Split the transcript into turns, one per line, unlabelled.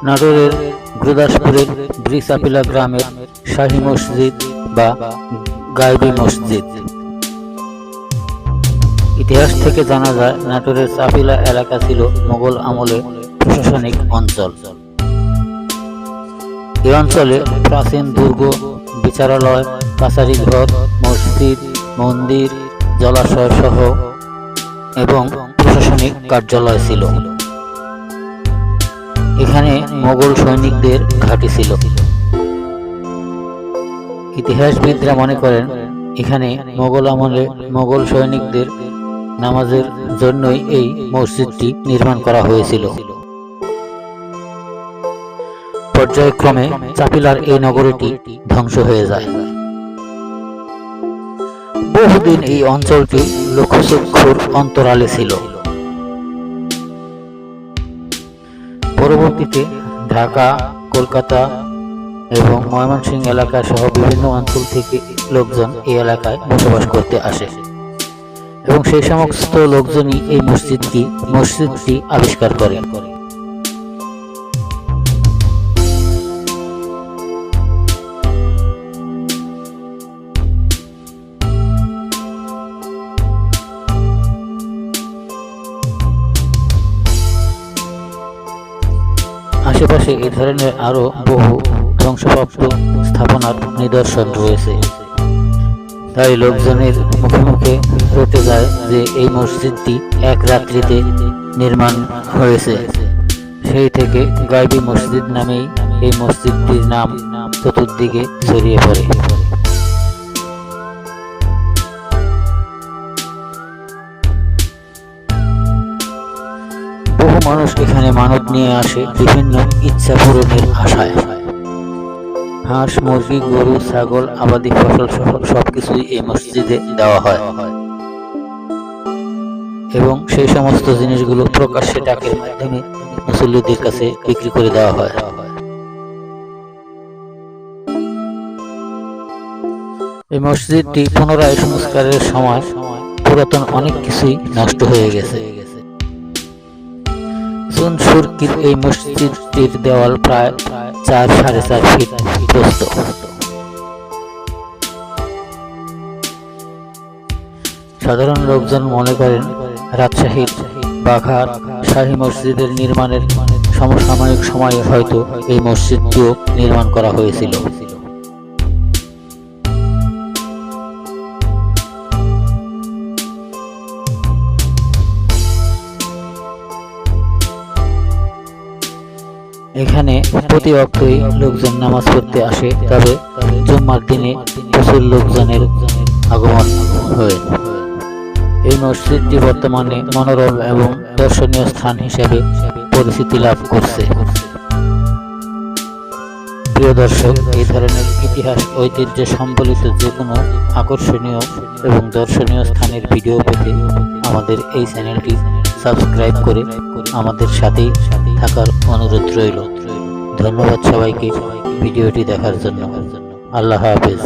নাটোরের গুরুদাসপুরের ব্রিচাপিলা গ্রামের শাহী মসজিদ বা গায়বী মসজিদ। ইতিহাস থেকে জানা যায়, নাটোরের চাপিলা এলাকা ছিল মোগল আমলে প্রশাসনিক অঞ্চল। এই অঞ্চলে প্রাচীন দুর্গ, বিচারালয়, কাছারি ঘর, মসজিদ, মন্দির, জলাশয় সহ এবং প্রশাসনিক কার্যালয় ছিল। এখানে মোগল সৈনিকদের ঘাঁটি ছিল। ইতিহাসবিদরা মনে করেন, এখানে মোগল আমলে মোগল সৈনিকদের নামাজের জন্যই এই মসজিদটি নির্মাণ করা হয়েছিল। পর্যায়ক্রমে চাপিলার এই নগরীটি ধ্বংস হয়ে যায়। বহুদিন এই অঞ্চলটি লোকচক্ষুর অন্তরালে ছিল। পরবর্তীতে ঢাকা, কলকাতা এবং ময়মনসিংহ এলাকা সহ বিভিন্ন অঞ্চল থেকে লোকজন এই এলাকায় বসবাস করতে আসে এবং সেই সমস্ত লোকজনই এই মসজিদটি আবিষ্কার করে। আশেপাশে এই ধরনের আরো বহু ধ্বংসপ্রাপ্ত স্থাপনার নিদর্শন রয়েছে। তাই লোকজনের মুখে মুখে রটে যায় যে এই মসজিদটি এক রাত্রিতে নির্মাণ হয়েছে। সেই থেকে গায়বী মসজিদ নামেই এই মসজিদটির নাম চতুর্দিকে ছড়িয়ে পড়ে। বহু মানুষ এখানে মানত নিয়ে আসে বিভিন্ন ইচ্ছা পূরণের আশায়। হাঁস, মুরগি, গরু, ছাগল, আবাদি ফসল সহ সবকিছুই এই মসজিদে দেওয়া হয় এবং সেই সমস্ত জিনিসগুলো প্রকাশ্যে ডাকের মাধ্যমে মুসল্লিদের কাছে বিক্রি করে দেওয়া হয়। এই মসজিদটি পুনরায় সংস্কারের সময় পুরাতন অনেক কিছুই নষ্ট হয়ে গেছে। চুন-সুরকির এই মসজিদটির দেওয়াল প্রায় 4-4.5 ফিট প্রস্থ। সাধারণ লোকজন মনে করেন, রাজশাহীর বাঘার শাহী মসজিদের নির্মাণের সমসাময়িক সময়ে হয়তো এই মসজিদটিও নির্মাণ করা হয়েছিল। এখানে প্রতি ওয়াক্তই লোকজন নামাজ পড়তে আসে, তবে জুম্মার দিনে প্রচুর লোকজনের আগমন হয়। এই মসজিদটি বর্তমানে মনোরম এবং দর্শনীয় স্থান হিসেবে পরিচিতি লাভ করছে। প্রিয় দর্শক, এই ধরনের ইতিহাস ঐতিহ্য সম্বলিত যে কোনো আকর্ষণীয় এবং দর্শনীয় স্থানের ভিডিও পেতে আমাদের এই চ্যানেলটি সাবস্ক্রাইব করে আমাদের সাথেই থাকার অনুরোধ রইল। ধন্যবাদ সবাইকে ভিডিওটি দেখার জন্য। আল্লাহ হাফেজ।